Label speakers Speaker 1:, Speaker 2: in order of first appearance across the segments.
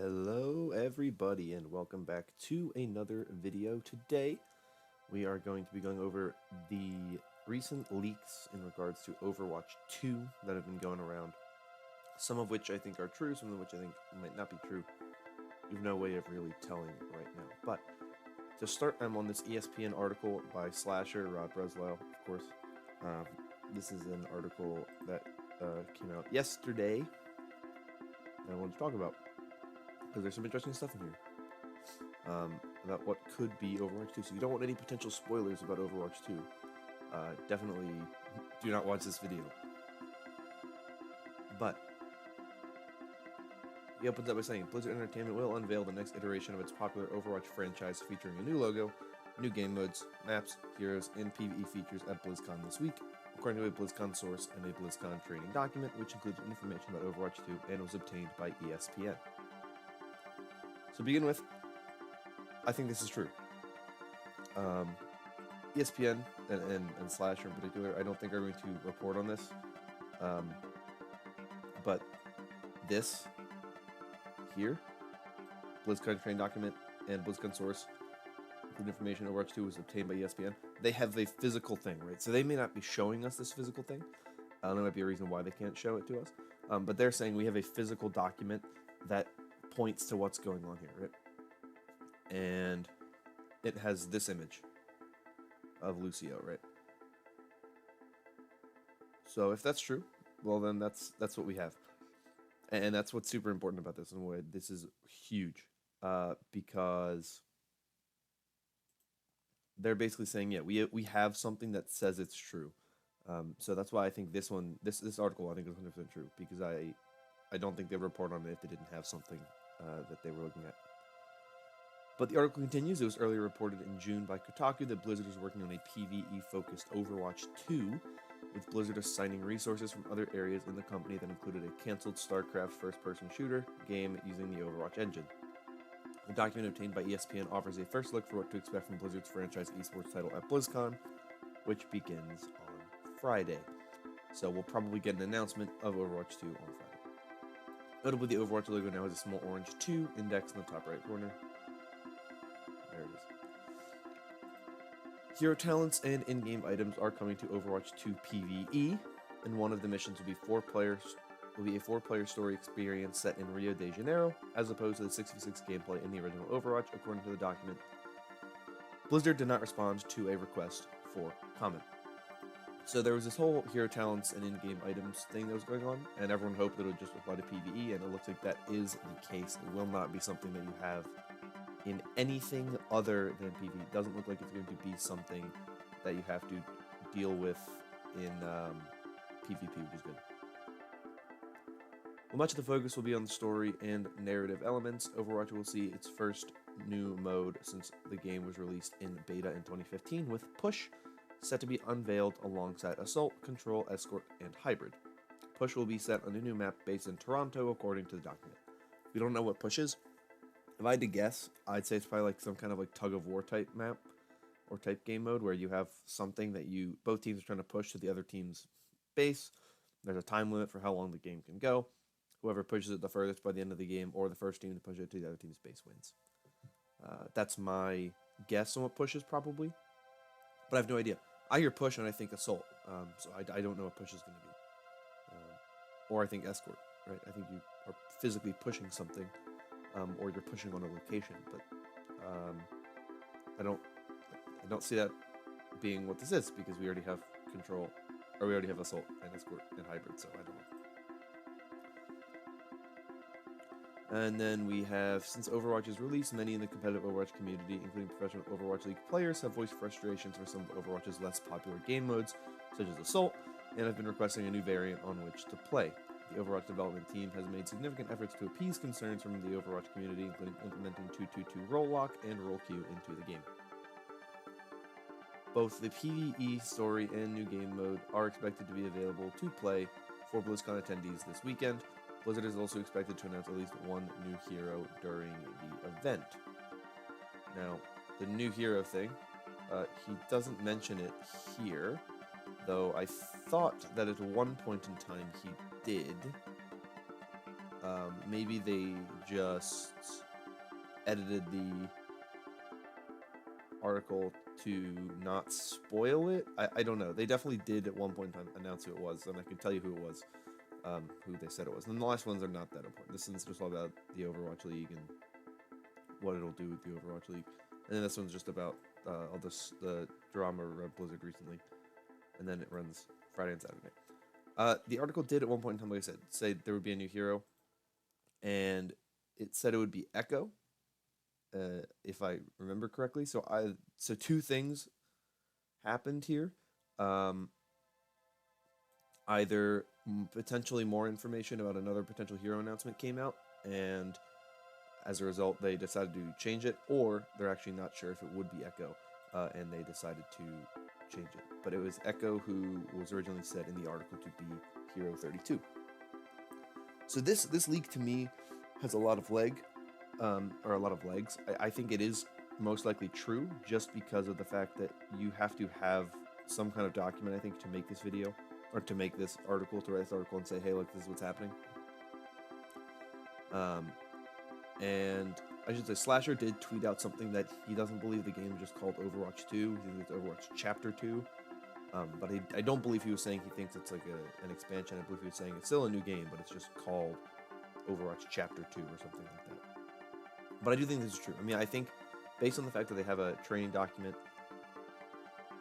Speaker 1: Hello everybody and welcome back to another video. Today we are going to be going over the recent leaks in regards to Overwatch 2 that have been going around. Some of which I think are true, some of which I think might not be true. We have no way of really telling right now. But to start, I'm on this ESPN article by Slasher, Rod Breslow, of course. This is an article that came out yesterday that I wanted to talk about, because there's some interesting stuff in here about what could be Overwatch 2. So you don't want any potential spoilers about Overwatch 2. Definitely do not watch this video. But he opens up by saying, Blizzard Entertainment will unveil the next iteration of its popular Overwatch franchise, featuring a new logo, new game modes, maps, heroes, and PvE features at BlizzCon this week, according to a BlizzCon source and a BlizzCon training document, which included information about Overwatch 2 and was obtained by ESPN. So to begin with, I think this is true. ESPN and Slasher in particular, I don't think are going to report on this. But this here, BlizzCon training document and BlizzCon source, with information Overwatch 2 was obtained by ESPN. They have a physical thing, right? So they may not be showing us this physical thing. There might be a reason why they can't show it to us. But they're saying we have a physical document that points to what's going on here, right? And it has this image of Lucio, right? So if that's true, well then that's what we have, and that's what's super important about this. And why this is huge, because they're basically saying, yeah, we have something that says it's true. So that's why I think this article I think is 100% true, because I don't think they'd report on it if they didn't have something that they were looking at. But the article continues. It was earlier reported in June by Kotaku that Blizzard is working on a PvE-focused Overwatch 2, with Blizzard assigning resources from other areas in the company that included a cancelled StarCraft first-person shooter game using the Overwatch engine. The document obtained by ESPN offers a first look for what to expect from Blizzard's franchise esports title at BlizzCon, which begins on Friday. So we'll probably get an announcement of Overwatch 2 on Friday. Notably, the Overwatch logo now has a small orange 2 index in the top right corner. There it is. Hero talents and in-game items are coming to Overwatch 2 PvE, and one of the missions will be a four-player story experience set in Rio de Janeiro, as opposed to the 6v6 gameplay in the original Overwatch, according to the document. Blizzard did not respond to a request for comment. So there was this whole hero talents and in-game items thing that was going on, and everyone hoped that it would just apply to PvE, and it looks like that is the case. It will not be something that you have in anything other than PvE. It doesn't look like it's going to be something that you have to deal with in PvP, which is good. Well, much of the focus will be on the story and narrative elements. Overwatch will see its first new mode since the game was released in beta in 2015, with Push set to be unveiled alongside Assault, Control, Escort, and Hybrid. Push will be set on a new map based in Toronto, according to the document. We don't know what Push is. If I had to guess, I'd say it's probably like some kind of like tug-of-war type map or type game mode where you have something that both teams are trying to push to the other team's base. There's a time limit for how long the game can go. Whoever pushes it the furthest by the end of the game, or the first team to push it to the other team's base, wins. That's my guess on what Push is, probably. But I have no idea. I hear Push and I think Assault, so I don't know what Push is going to be. Or I think Escort, right? I think you are physically pushing something. Or you're pushing on a location, but I don't see that being what this is, because we already have Control, or we already have Assault and Escort and Hybrid, so I don't know. And then we have, since Overwatch's release, many in the competitive Overwatch community, including professional Overwatch League players, have voiced frustrations for some of Overwatch's less popular game modes, such as Assault, and have been requesting a new variant on which to play. The Overwatch development team has made significant efforts to appease concerns from the Overwatch community, including implementing 2-2-2 roll lock and roll queue into the game. Both the PvE story and new game mode are expected to be available to play for BlizzCon attendees this weekend. Blizzard is also expected to announce at least one new hero during the event. Now, the new hero thing, he doesn't mention it here, though I thought that at one point in time he did. Maybe they just edited the article to not spoil it. I don't know. They definitely did at one point in time announce who it was, and I can tell you who it was, who they said it was. And the last ones are not that important. This one's just all about the Overwatch League and what it'll do with the Overwatch League. And then this one's just about all the drama around Blizzard recently. And then it runs Friday and Saturday. The article did at one point in time, like I said, say there would be a new hero, and it said it would be Echo, if I remember correctly. So two things happened here. Either potentially more information about another potential hero announcement came out, and as a result they decided to change it, or they're actually not sure if it would be Echo, and they decided to change it. But it was Echo who was originally said in the article to be Hero 32. So this leak to me has a lot of legs. I think it is most likely true, just because of the fact that you have to have some kind of document, I think, to make this video, or to make this article, to write this article and say, hey, look, this is what's happening. And I should say, Slasher did tweet out something that he doesn't believe the game is just called Overwatch 2. He thinks it's Overwatch Chapter 2. But I don't believe he was saying he thinks it's like an expansion. I believe he was saying it's still a new game, but it's just called Overwatch Chapter 2 or something like that. But I do think this is true. I mean, I think based on the fact that they have a training document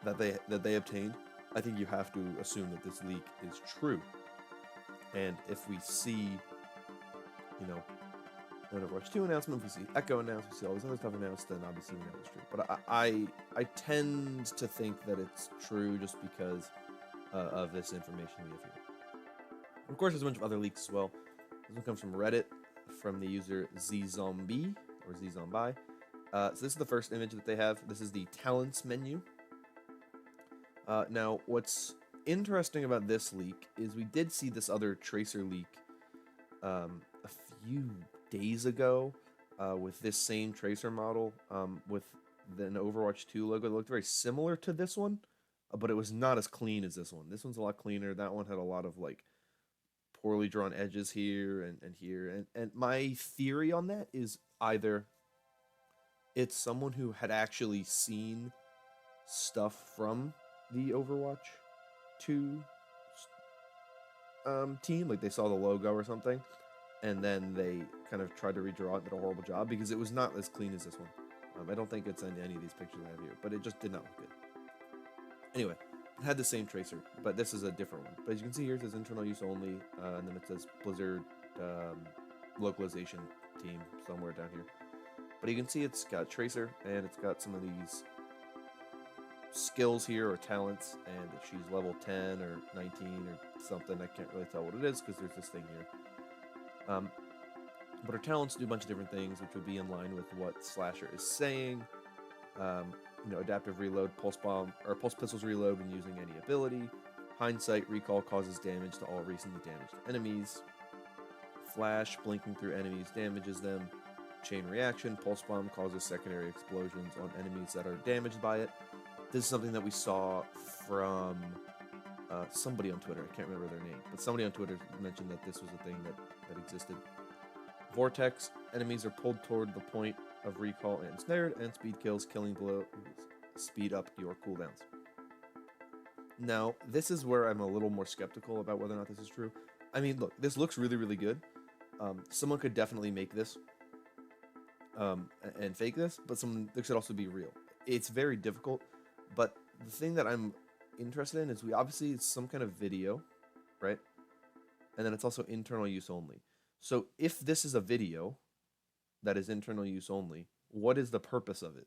Speaker 1: that they obtained, I think you have to assume that this leak is true. And if we see, an Overwatch 2 announcement, if we see Echo announced, we see all this other stuff announced, then obviously we know it's true. But I tend to think that it's true just because of this information we have here. Of course, there's a bunch of other leaks as well. This one comes from Reddit, from the user Zzombie, or Zzombi. So this is the first image that they have. This is the talents menu. Now, what's interesting about this leak is we did see this other Tracer leak a few days ago with this same Tracer model with an Overwatch 2 logo that looked very similar to this one, but it was not as clean as this one. This one's a lot cleaner. That one had a lot of poorly drawn edges here and here. And my theory on that is either it's someone who had actually seen stuff from the Overwatch 2 team, like they saw the logo or something, and then they kind of tried to redraw it and did a horrible job, because it was not as clean as this one. I don't think it's in any of these pictures I have here, but it just did not look good. Anyway, it had the same tracer, but this is a different one. But as you can see here, it says internal use only, and then it says Blizzard localization team somewhere down here. But you can see it's got tracer, and it's got some of these skills here, or talents, and she's level 10 or 19 or something. I can't really tell what it is because there's this thing here. But her talents do a bunch of different things, which would be in line with what Slasher is saying. Adaptive reload, pulse bomb, or pulse pistols reload when using any ability. Hindsight recall causes damage to all recently damaged enemies. Flash, blinking through enemies damages them. Chain reaction, pulse bomb causes secondary explosions on enemies that are damaged by it. This is something that we saw from somebody on Twitter. I can't remember their name, but somebody on Twitter mentioned that this was a thing that existed. Vortex, enemies are pulled toward the point of recall and snared, and speed kills, killing below speed up your cooldowns. Now, this is where I'm a little more skeptical about whether or not this is true. I mean, look, this looks really, really good. Someone could definitely make this and fake this, but this could also be real. It's very difficult, but the thing that I'm interested in is it's some kind of video, right? And then it's also internal use only. So if this is a video that is internal use only, what is the purpose of it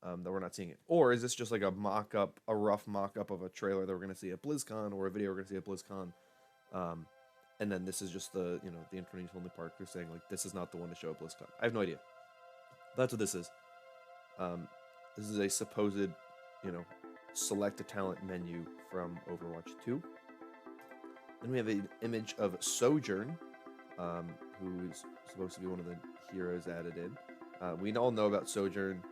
Speaker 1: that we're not seeing it? Or is this just like a mock-up, a rough mock-up of a trailer that we're going to see at BlizzCon, or a video we're going to see at BlizzCon, and then this is just the internal use only part? They're saying, this is not the one to show at BlizzCon. I have no idea. That's what this is. This is a supposed, select a talent menu from Overwatch 2. Then we have an image of Sojourn, who is supposed to be one of the heroes added in. We all know about Sojourn.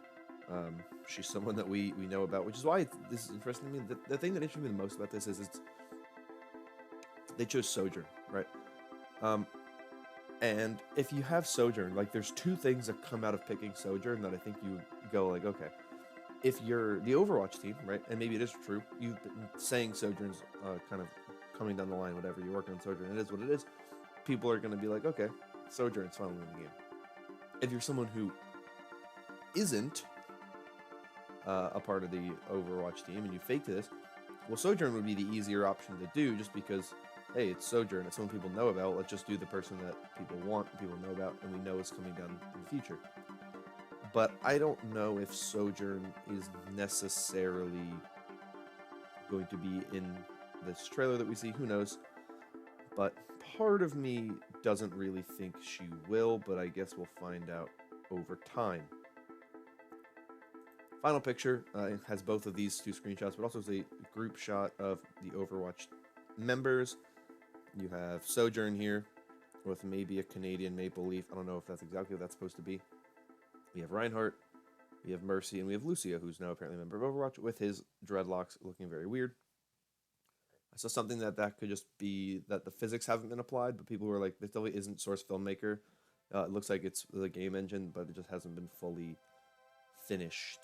Speaker 1: She's someone that we know about, which is why this is interesting to me. The thing that interests me the most about this is they chose Sojourn, right? And if you have Sojourn, like there's two things that come out of picking Sojourn that I think you go like, okay, if you're the Overwatch team, right, and maybe it is true, you've been saying Sojourn's kind of coming down the line, whatever, you're working on Sojourn, it is what it is, people are going to be like, okay, Sojourn's finally in the game. If you're someone who isn't a part of the Overwatch team and you fake this, well, Sojourn would be the easier option to do just because, hey, it's Sojourn, it's someone people know about, let's just do the person that people want, people know about, and we know is coming down in the future. But I don't know if Sojourn is necessarily going to be in this trailer that we see, who knows. But part of me doesn't really think she will, but I guess we'll find out over time. Final picture has both of these two screenshots, but also is a group shot of the Overwatch members. You have Sojourn here with maybe a Canadian maple leaf. I don't know if that's exactly what that's supposed to be. We have Reinhardt, we have Mercy, and we have Lucio, who's now apparently a member of Overwatch, with his dreadlocks looking very weird. So something that could just be that the physics haven't been applied, but people were like, this definitely isn't Source Filmmaker. It looks like it's the game engine, but it just hasn't been fully finished,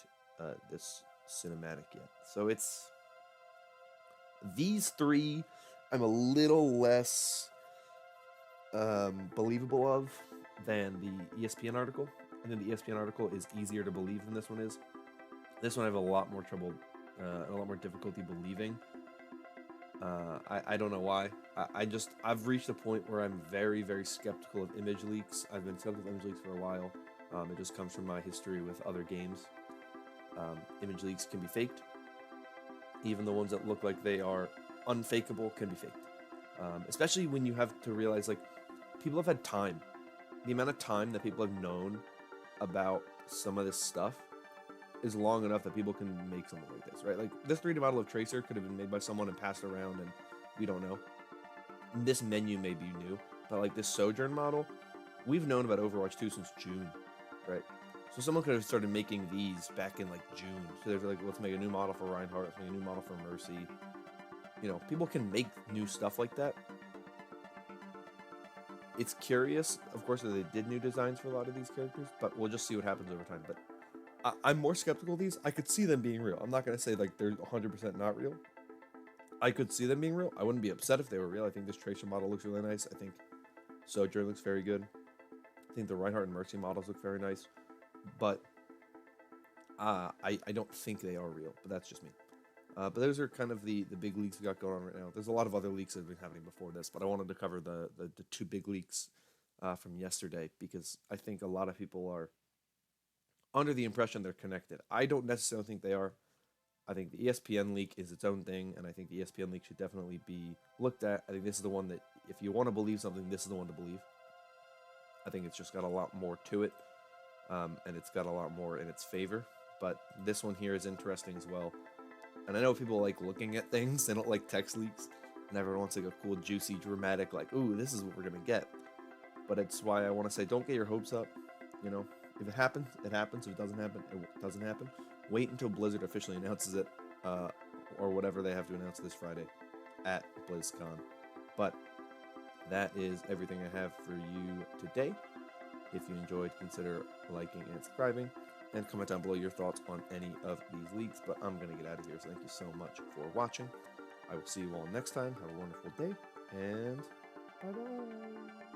Speaker 1: this cinematic yet. So it's these three I'm a little less believable of than the ESPN article. I think the ESPN article is easier to believe than this one is. This one I have a lot more trouble, a lot more difficulty believing. I don't know why. I've reached a point where I'm very, very skeptical of image leaks. I've been skeptical of image leaks for a while. It just comes from my history with other games. Image leaks can be faked. Even the ones that look like they are unfakeable can be faked. Especially when you have to realize, like, people have had time. The amount of time that people have known about some of this stuff is long enough that people can make something like this, right? Like, this 3D model of Tracer could have been made by someone and passed around, and we don't know. This menu may be new, but like this Sojourn model, we've known about Overwatch 2 since June, right? So someone could have started making these back in like June. So they're like, let's make a new model for Reinhardt, let's make a new model for Mercy. You know, people can make new stuff like that. It's curious, of course, that they did new designs for a lot of these characters, but we'll just see what happens over time. But I'm more skeptical of these. I could see them being real. I'm not going to say like they're 100% not real. I could see them being real. I wouldn't be upset if they were real. I think this Tracer model looks really nice. I think Sojourn looks very good. I think the Reinhardt and Mercy models look very nice. But I don't think they are real, but that's just me. But those are kind of the big leaks we got going on right now. There's a lot of other leaks that have been happening before this, but I wanted to cover the two big leaks from yesterday because I think a lot of people are under the impression they're connected. I don't necessarily think they are. I think the ESPN leak is its own thing, and I think the ESPN leak should definitely be looked at. I think this is the one that, if you want to believe something, this is the one to believe. I think it's just got a lot more to it, and it's got a lot more in its favor. But this one here is interesting as well. And I know people like looking at things, they don't like text leaks, and everyone wants like a cool, juicy, dramatic, like, ooh, this is what we're gonna get. But it's why I want to say, don't get your hopes up. You know, if it happens, it happens. If it doesn't happen, it doesn't happen. Wait until Blizzard officially announces it, or whatever they have to announce this Friday at BlizzCon. But that is everything I have for you today. If you enjoyed, consider liking and subscribing, and comment down below your thoughts on any of these leaks. But I'm going to get out of here, so thank you so much for watching. I will see you all next time. Have a wonderful day, and bye-bye.